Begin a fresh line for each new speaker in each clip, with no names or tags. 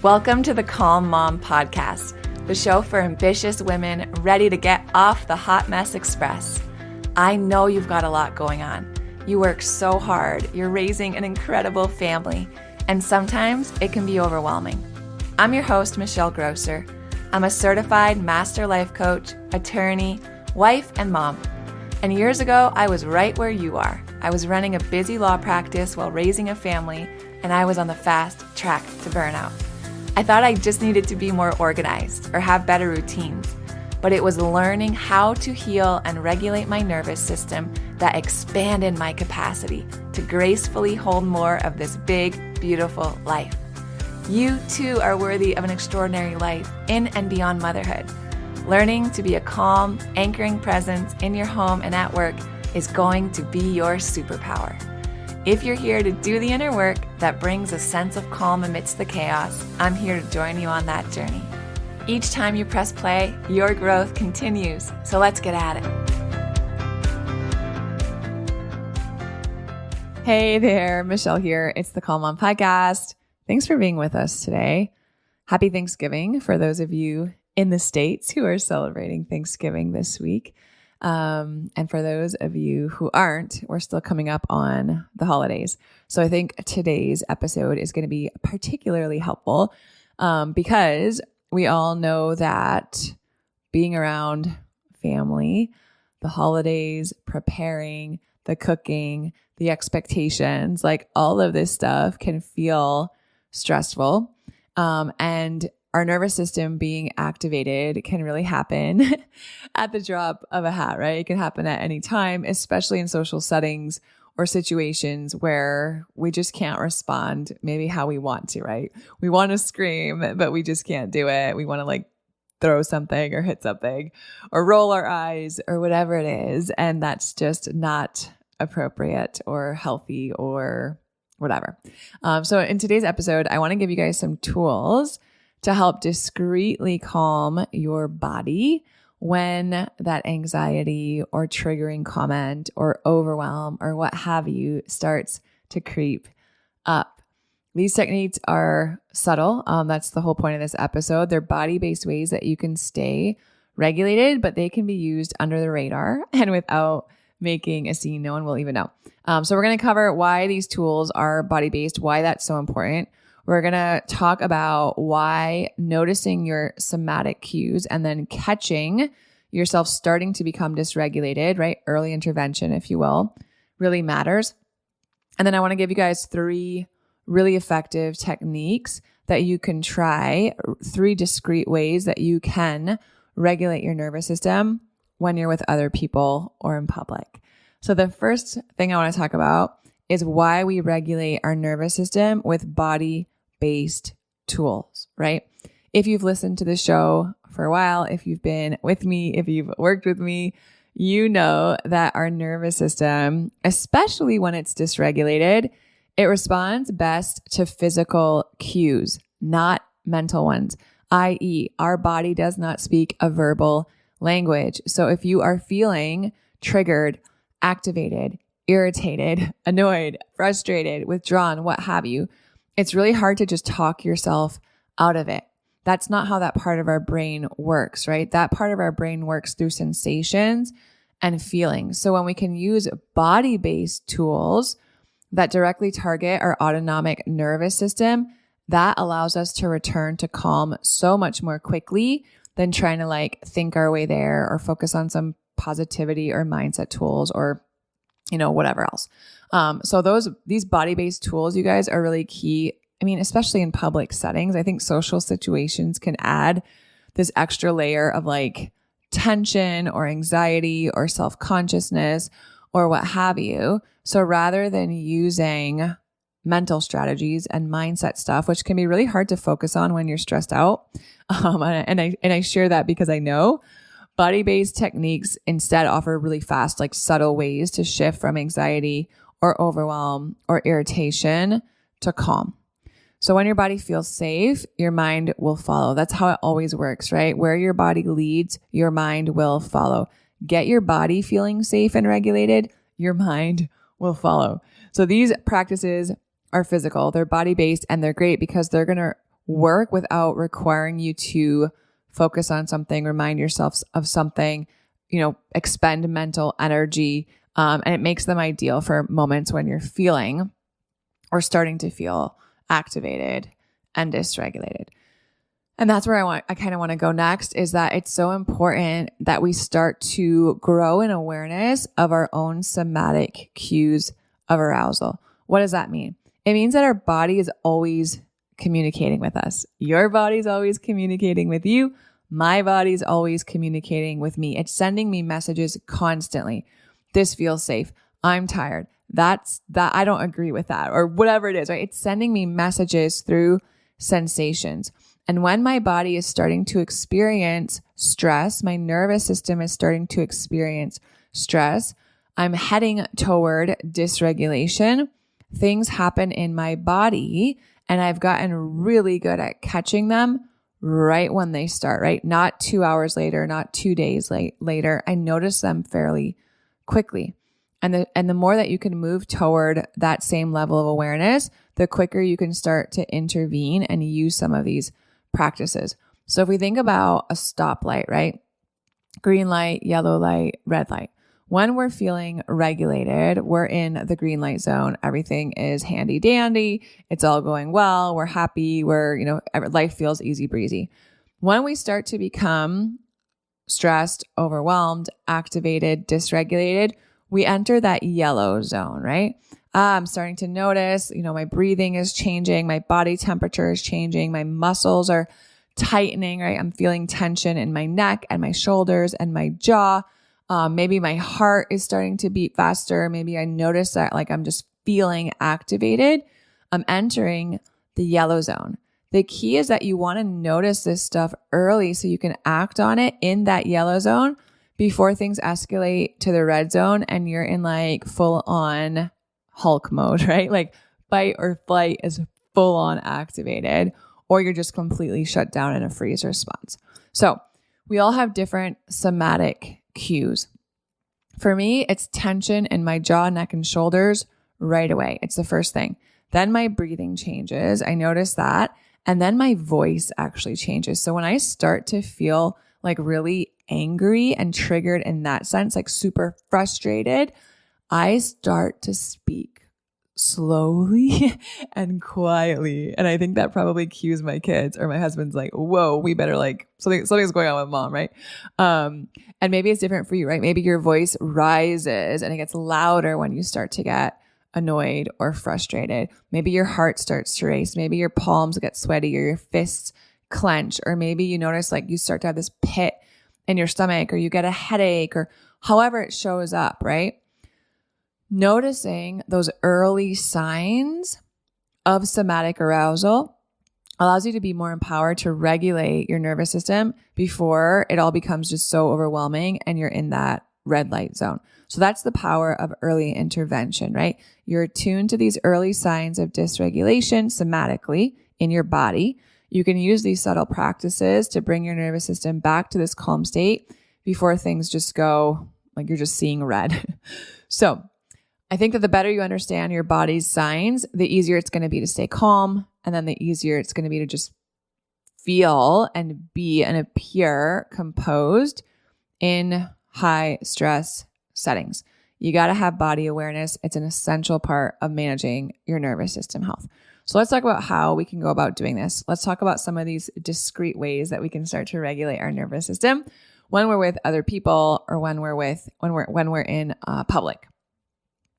Welcome to the Calm Mom Podcast, the show for ambitious women ready to get off the hot mess express. I know you've got a lot going on. You work so hard, you're raising an incredible family, and sometimes it can be overwhelming. I'm your host, Michelle Grosser. I'm a certified master life coach, attorney, wife, and mom. And years ago, I was right where you are. I was running a busy law practice while raising a family, and I was on the fast track to burnout. I thought I just needed to be more organized or have better routines, but it was learning how to heal and regulate my nervous system that expanded my capacity to gracefully hold more of this big, beautiful life. You too are worthy of an extraordinary life in and beyond motherhood. Learning to be a calm, anchoring presence in your home and at work is going to be your superpower. If you're here to do the inner work that brings a sense of calm amidst the chaos, I'm here to join you on that journey. Each time you press play, your growth continues. So let's get at it. Hey there, Michelle here. It's the Calm Mom Podcast. Thanks for being with us today. Happy Thanksgiving for those of you in the States who are celebrating Thanksgiving this week. And for those of you who aren't, we're still coming up on the holidays. So I think today's episode is going to be particularly helpful because we all know that being around family, the holidays, preparing, the cooking, the expectations, like all of this stuff can feel stressful. And our nervous system being activated can really happen at the drop of a hat, right? It can happen at any time, especially in social settings or situations where we just can't respond maybe how we want to, right? We want to scream, but we just can't do it. We want to like throw something or hit something or roll our eyes or whatever it is. And that's just not appropriate or healthy or whatever. So in today's episode, I want to give you guys some tools to help discreetly calm your body when that anxiety or triggering comment or overwhelm or what have you starts to creep up. These techniques are subtle. That's the whole point of this episode. They're body-based ways that you can stay regulated, but they can be used under the radar and without making a scene. No one will even know. So we're going to cover why these tools are body-based, why that's so important. We're going to talk about why noticing your somatic cues and then catching yourself starting to become dysregulated, right? Early intervention, if you will, really matters. And then I want to give you guys 3 really effective techniques that you can try, 3 discrete ways that you can regulate your nervous system when you're with other people or in public. So the first thing I want to talk about is why we regulate our nervous system with body-based tools, right? If you've listened to the show for a while, if you've been with me, if you've worked with me, you know that our nervous system, especially when it's dysregulated, it responds best to physical cues, not mental ones, i.e., our body does not speak a verbal language. So if you are feeling triggered, activated, irritated, annoyed, frustrated, withdrawn, what have you, it's really hard to just talk yourself out of it. That's not how that part of our brain works, right? That part of our brain works through sensations and feelings. So when we can use body-based tools that directly target our autonomic nervous system, that allows us to return to calm so much more quickly than trying to like think our way there or focus on some positivity or mindset tools or, whatever else. So these body-based tools, you guys, are really key. I mean, especially in public settings, I think social situations can add this extra layer of like tension or anxiety or self-consciousness or what have you. So rather than using mental strategies and mindset stuff, which can be really hard to focus on when you're stressed out, and I share that because I know body-based techniques instead offer really fast, like subtle ways to shift from anxiety or overwhelm or irritation to calm. So when your body feels safe, your mind will follow. That's how it always works, right? Where your body leads, your mind will follow. Get your body feeling safe and regulated, your mind will follow. So these practices are physical, they're body-based, and they're great because they're going to work without requiring you to focus on something, remind yourself of something, expend mental energy. And it makes them ideal for moments when you're feeling or starting to feel activated and dysregulated. And that's where I kind of want to go next, is that it's so important that we start to grow in awareness of our own somatic cues of arousal. What does that mean? It means that our body is always communicating with us. Your body's always communicating with you. My body's always communicating with me. It's sending me messages constantly. This feels safe. I'm tired. That's that. I don't agree with that, or whatever it is, right? It's sending me messages through sensations. And when my body is starting to experience stress, my nervous system is starting to experience stress, I'm heading toward dysregulation. Things happen in my body, and I've gotten really good at catching them right when they start, right? Not 2 hours later, not 2 days later. I notice them fairly quickly. And the more that you can move toward that same level of awareness, the quicker you can start to intervene and use some of these practices. So if we think about a stoplight, right? Green light, yellow light, red light. When we're feeling regulated, we're in the green light zone. Everything is handy dandy. It's all going well. We're happy. Life feels easy breezy. When we start to become stressed, overwhelmed, activated, dysregulated, we enter that yellow zone, right? I'm starting to notice, my breathing is changing. My body temperature is changing. My muscles are tightening, right? I'm feeling tension in my neck and my shoulders and my jaw. Maybe my heart is starting to beat faster. Maybe I notice that I'm just feeling activated. I'm entering the yellow zone. The key is that you want to notice this stuff early so you can act on it in that yellow zone before things escalate to the red zone and you're in full on Hulk mode, right? Fight or flight is full on activated, or you're just completely shut down in a freeze response. So we all have different somatic cues. For me, it's tension in my jaw, neck, and shoulders right away. It's the first thing. Then my breathing changes. I notice that. And then my voice actually changes. So when I start to feel really angry and triggered in that sense, super frustrated, I start to speak slowly and quietly. And I think that probably cues my kids, or my husband's whoa, we better something's going on with mom, right? And maybe it's different for you, right? Maybe your voice rises and it gets louder when you start to get annoyed or frustrated. Maybe your heart starts to race. Maybe your palms get sweaty or your fists clench, or maybe you notice you start to have this pit in your stomach, or you get a headache, or however it shows up, right? Noticing those early signs of somatic arousal allows you to be more empowered to regulate your nervous system before it all becomes just so overwhelming and you're in that red light zone. So that's the power of early intervention, right? You're attuned to these early signs of dysregulation somatically in your body. You can use these subtle practices to bring your nervous system back to this calm state before things just go you're just seeing red. So I think that the better you understand your body's signs, the easier it's going to be to stay calm. And then the easier it's going to be to just feel and be and appear composed in high stress settings. You got to have body awareness. It's an essential part of managing your nervous system health. So let's talk about how we can go about doing this. Let's talk about some of these discrete ways that we can start to regulate our nervous system when we're with other people, or when we're in public.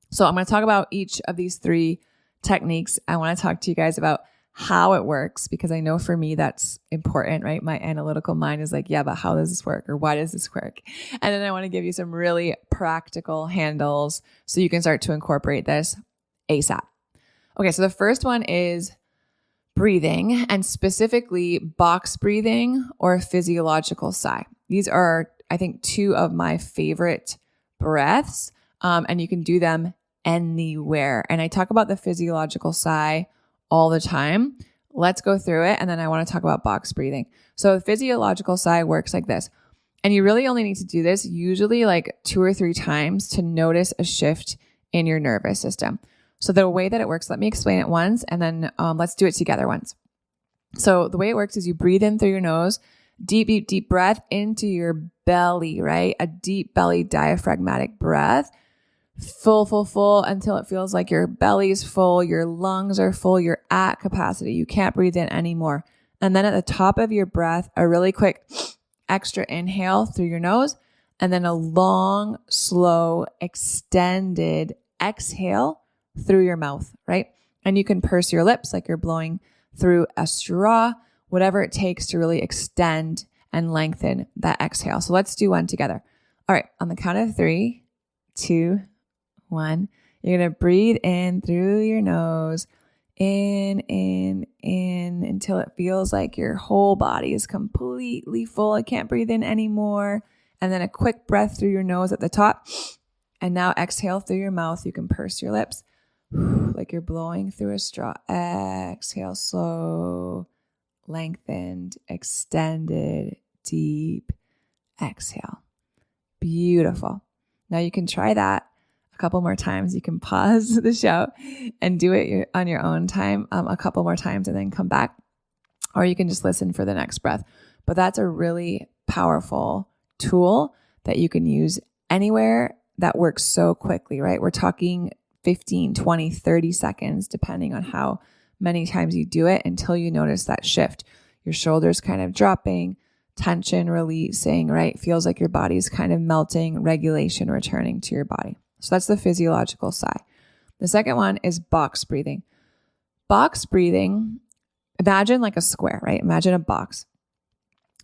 So I'm going to talk about each of these 3 techniques. I want to talk to you guys about how it works, because I know for me that's important, right? My analytical mind is yeah, but how does this work? Or why does this work? And then I want to give you some really practical handles so you can start to incorporate this ASAP. Okay, so the first one is breathing, and specifically box breathing or physiological sigh. These are, I think, 2 of my favorite breaths, and you can do them anywhere. And I talk about the physiological sigh all the time. Let's go through it, and then I want to talk about box breathing. So the physiological sigh works like this. And you really only need to do this usually 2 or 3 times to notice a shift in your nervous system. So the way that it works, let me explain it once, and then let's do it together once. So the way it works is you breathe in through your nose, deep, deep, deep breath into your belly, right? A deep belly diaphragmatic breath, full, full, full until it feels like your belly's full, your lungs are full, you're at capacity. You can't breathe in anymore. And then at the top of your breath, a really quick extra inhale through your nose, and then a long, slow, extended exhale through your mouth, right? And you can purse your lips like you're blowing through a straw, whatever it takes to really extend and lengthen that exhale. So let's do one together. All right, on the count of 3, 2, 1, you're going to breathe in through your nose, in, until it feels like your whole body is completely full. I can't breathe in anymore. And then a quick breath through your nose at the top. And now exhale through your mouth. You can purse your lips like you're blowing through a straw. Exhale, slow, lengthened, extended, deep exhale. Beautiful. Now you can try that a couple more times. You can pause the show and do it on your own time a couple more times and then come back. Or you can just listen for the next breath. But that's a really powerful tool that you can use anywhere that works so quickly, right? We're talking 15, 20, 30 seconds, depending on how many times you do it until you notice that shift. Your shoulders kind of dropping, tension releasing, right? Feels like your body's kind of melting, regulation returning to your body. So that's the physiological side. The second one is box breathing. Box breathing, imagine like a square, right? Imagine a box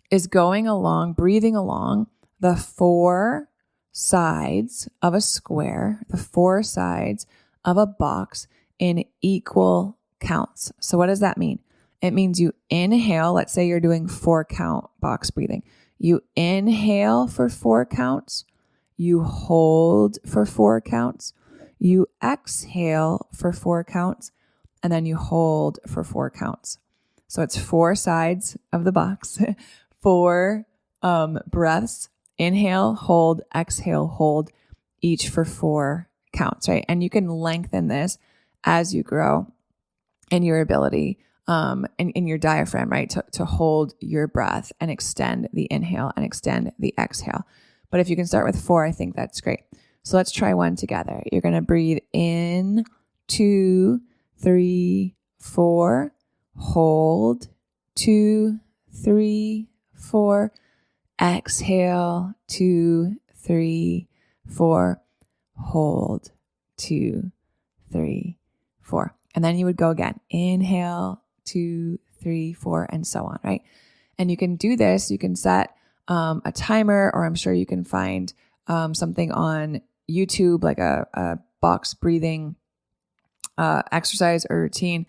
is going along, breathing along the 4 sides of a square, the 4 sides of a box in equal counts. So what does that mean? It means you inhale, let's say you're doing 4 count box breathing. You inhale for 4 counts, you hold for 4 counts, you exhale for 4 counts, and then you hold for 4 counts. So it's 4 sides of the box, 4 breaths, inhale, hold, exhale, hold, each for 4 counts, right? And you can lengthen this as you grow in your ability, in your diaphragm, right? To hold your breath and extend the inhale and extend the exhale. But if you can start with 4, I think that's great. So let's try one together. You're going to breathe in, 2, 3, 4, hold, 2, 3, 4, exhale, 2, 3, 4, hold, 2, 3, 4. And then you would go again. Inhale, 2, 3, 4, and so on, right? And you can do this. You can set a timer, or I'm sure you can find something on YouTube, like a box breathing exercise or routine.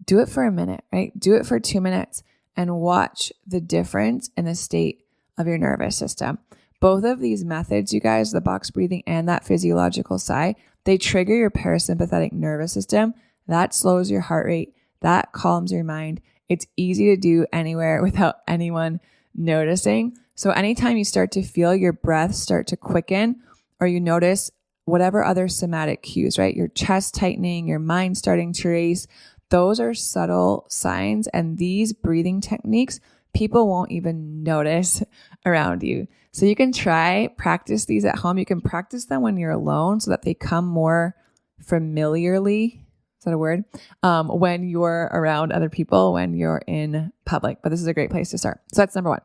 Do it for a minute, right? Do it for 2 minutes and watch the difference in the state of your nervous system. Both of these methods, you guys, the box breathing and that physiological side, they trigger your parasympathetic nervous system. That slows your heart rate. That calms your mind. It's easy to do anywhere without anyone noticing. So anytime you start to feel your breath start to quicken, or you notice whatever other somatic cues, right? Your chest tightening, your mind starting to race, those are subtle signs. And these breathing techniques, people won't even notice around you. So you can practice these at home. You can practice them when you're alone so that they come more familiarly. Is that a word? When you're around other people, when you're in public. But this is a great place to start. So that's number 1.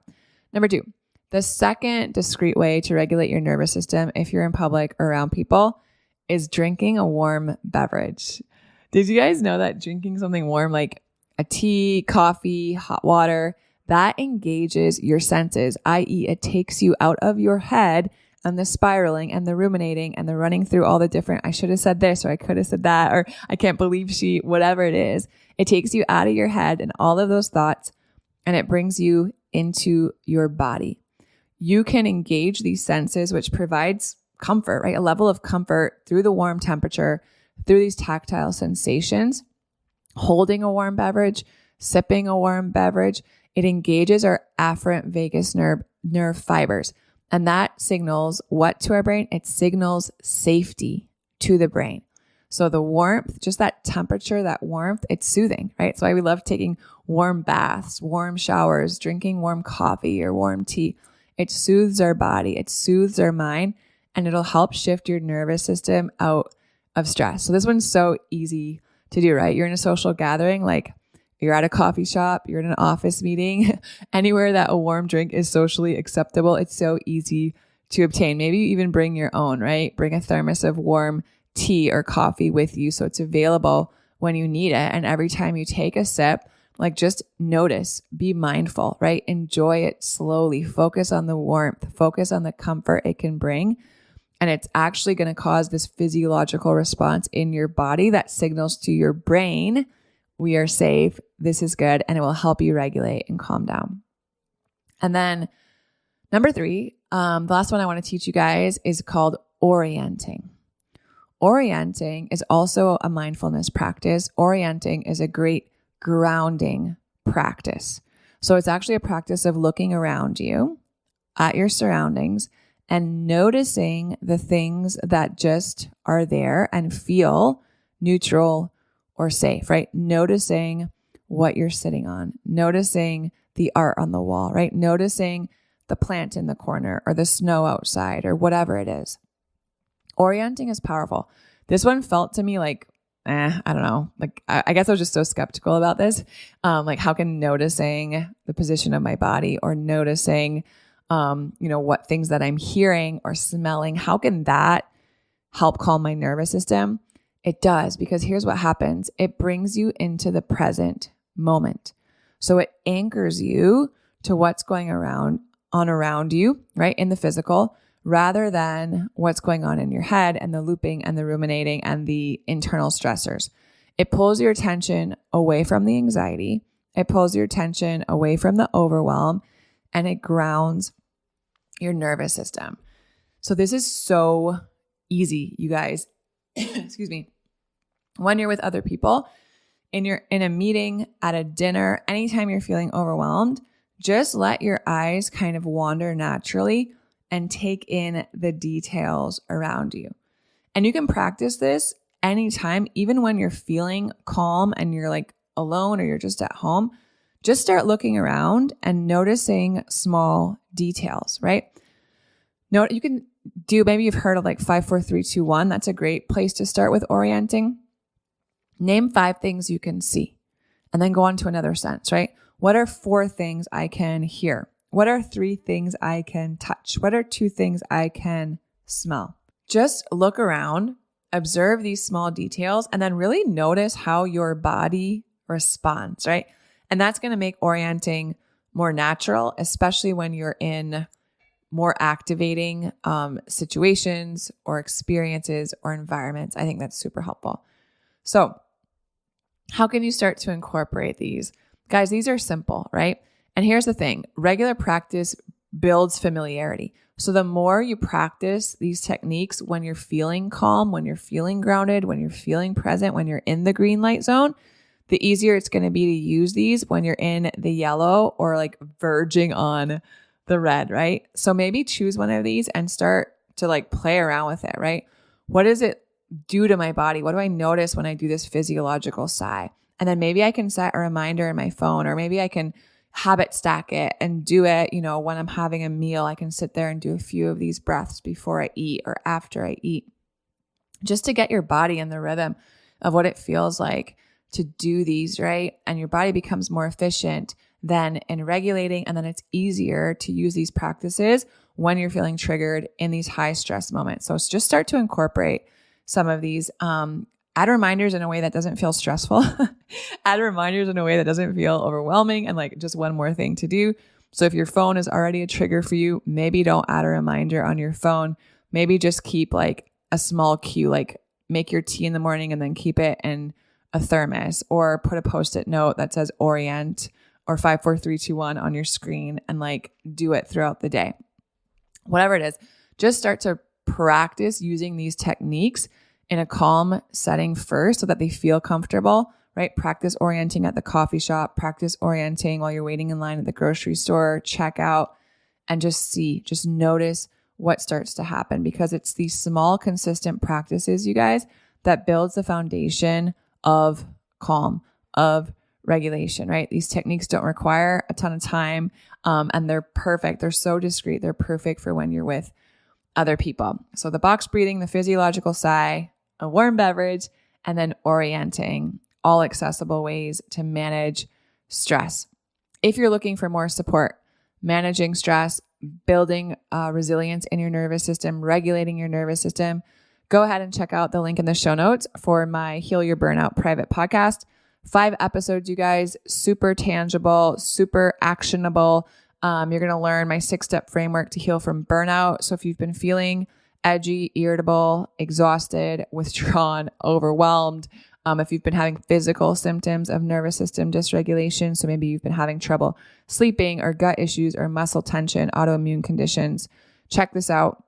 Number 2, the second discreet way to regulate your nervous system if you're in public or around people is drinking a warm beverage. Did you guys know that drinking something warm like a tea, coffee, hot water, that engages your senses, i.e. it takes you out of your head and the spiraling and the ruminating and the running through all the different, I should have said this, or I could have said that, or I can't believe whatever it is. It takes you out of your head and all of those thoughts, and it brings you into your body. You can engage these senses, which provides comfort, right? A level of comfort through the warm temperature, through these tactile sensations, holding a warm beverage, sipping a warm beverage. It engages our afferent vagus nerve fibers. And that signals what to our brain? It signals safety to the brain. So the warmth, just that temperature, that warmth, it's soothing, right? That's why we love taking warm baths, warm showers, drinking warm coffee or warm tea. It soothes our body, it soothes our mind, and it'll help shift your nervous system out of stress. So this one's so easy to do, right? You're in a social gathering, like you're at a coffee shop, you're in an office meeting, anywhere that a warm drink is socially acceptable, it's so easy to obtain. Maybe you even bring your own, right? Bring a thermos of warm tea or coffee with you so it's available when you need it. And every time you take a sip, like just notice, be mindful, right? Enjoy it slowly. Focus on the warmth, focus on the comfort it can bring. And it's actually going to cause this physiological response in your body that signals to your brain, we are safe, this is good, and it will help you regulate and calm down. And then number 3, the last one I want to teach you guys is called orienting. Orienting is also a mindfulness practice. Orienting is a great grounding practice. So it's actually a practice of looking around you at your surroundings and noticing the things that just are there and feel neutral or safe, right? Noticing what you're sitting on, noticing the art on the wall, right? Noticing the plant in the corner or the snow outside or whatever it is. Orienting is powerful. This one felt to me like, I don't know. Like, I guess I was just so skeptical about this. Like how can noticing the position of my body or noticing, what things that I'm hearing or smelling, how can that help calm my nervous system? It does, because here's what happens. It brings you into the present moment. So it anchors you to what's going around you, right? In the physical, rather than what's going on in your head and the looping and the ruminating and the internal stressors. It pulls your attention away from the anxiety. It pulls your attention away from the overwhelm, and it grounds your nervous system. So this is so easy, you guys. Excuse me. When you're with other people, in a meeting, at a dinner, anytime you're feeling overwhelmed, just let your eyes kind of wander naturally and take in the details around you. And you can practice this anytime, even when you're feeling calm and you're like alone or you're just at home. Just start looking around and noticing small details, right? Note you can do, maybe you've heard of like 5, 4, 3, 2, 1. That's a great place to start with orienting. Name 5 things you can see and then go on to another sense, right? What are 4 things I can hear? What are 3 things I can touch? What are 2 things I can smell? Just look around, observe these small details, and then really notice how your body responds, right? And that's going to make orienting more natural, especially when you're in more activating situations or experiences or environments. I think that's super helpful. So how can you start to incorporate these? Guys, these are simple, right? And here's the thing. Regular practice builds familiarity. So the more you practice these techniques when you're feeling calm, when you're feeling grounded, when you're feeling present, when you're in the green light zone, the easier it's going to be to use these when you're in the yellow or like verging on the red, right? So maybe choose one of these and start to like play around with it, right? What does it do to my body? What do I notice when I do this physiological sigh? And then maybe I can set a reminder in my phone, or maybe I can habit stack it and do it, when I'm having a meal. I can sit there and do a few of these breaths before I eat or after I eat, just to get your body in the rhythm of what it feels like to do these, right? And your body becomes more efficient then in regulating, and then it's easier to use these practices when you're feeling triggered in these high stress moments. So just start to incorporate some of these. Add reminders in a way that doesn't feel stressful. Add reminders in a way that doesn't feel overwhelming, and like just one more thing to do. So if your phone is already a trigger for you, maybe don't add a reminder on your phone. Maybe just keep like a small cue, like make your tea in the morning and then keep it in a thermos, or put a Post-it note that says orient or 5, 4, 3, 2, 1 on your screen, and like do it throughout the day. Whatever it is, just start to practice using these techniques in a calm setting first so that they feel comfortable, right? Practice orienting at the coffee shop, practice orienting while you're waiting in line at the grocery store, check out, and just notice what starts to happen, because it's these small, consistent practices, you guys, that builds the foundation of calm, of regulation, right? These techniques don't require a ton of time, and they're perfect. They're so discreet. They're perfect for when you're with other people. So the box breathing, the physiological sigh, a warm beverage, and then orienting, all accessible ways to manage stress. If you're looking for more support, managing stress, building resilience in your nervous system, regulating your nervous system, go ahead and check out the link in the show notes for my Heal Your Burnout private podcast. 5 episodes, you guys, super tangible, super actionable. You're going to learn my 6-step framework to heal from burnout. So if you've been feeling edgy, irritable, exhausted, withdrawn, overwhelmed, if you've been having physical symptoms of nervous system dysregulation, so maybe you've been having trouble sleeping or gut issues or muscle tension, autoimmune conditions, check this out.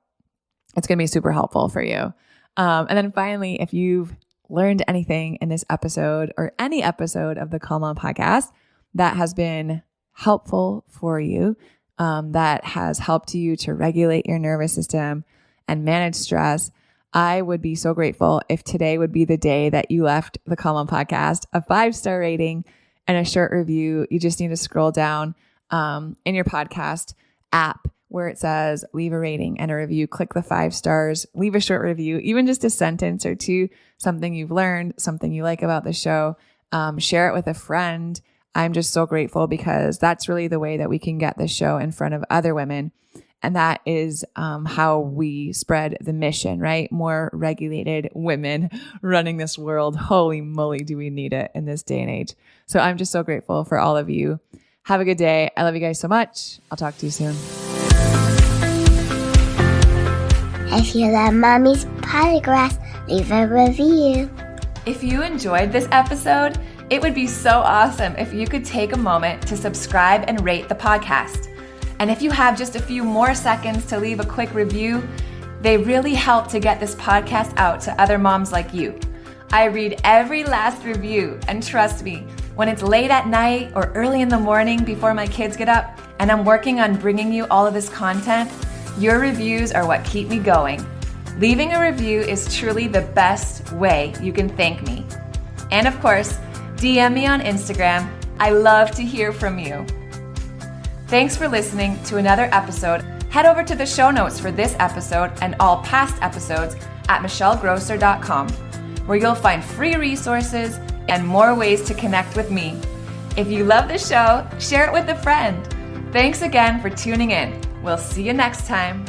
It's going to be super helpful for you. And then finally, if you've learned anything in this episode or any episode of the Calm On podcast that has been helpful for you, that has helped you to regulate your nervous system and manage stress, I would be so grateful if today would be the day that you left the Calm On podcast a 5-star rating and a short review. You just need to scroll down in your podcast app where it says leave a rating and a review. Click the 5 stars, leave a short review, even just a sentence or two, something you've learned, something you like about the show. Share it with a friend. I'm just so grateful because that's really the way that we can get this show in front of other women. And that is how we spread the mission, right? More regulated women running this world. Holy moly, do we need it in this day and age. So I'm just so grateful for all of you. Have a good day. I love you guys so much. I'll talk to you soon.
If you love Mommy's Podcast, leave a review.
If you enjoyed this episode, it would be so awesome if you could take a moment to subscribe and rate the podcast. And if you have just a few more seconds to leave a quick review, they really help to get this podcast out to other moms like you. I read every last review, and trust me, when it's late at night or early in the morning before my kids get up and I'm working on bringing you all of this content, your reviews are what keep me going. Leaving a review is truly the best way you can thank me. And of course, DM me on Instagram. I love to hear from you. Thanks for listening to another episode. Head over to the show notes for this episode and all past episodes at michellegrosser.com, where you'll find free resources and more ways to connect with me. If you love the show, share it with a friend. Thanks again for tuning in. We'll see you next time.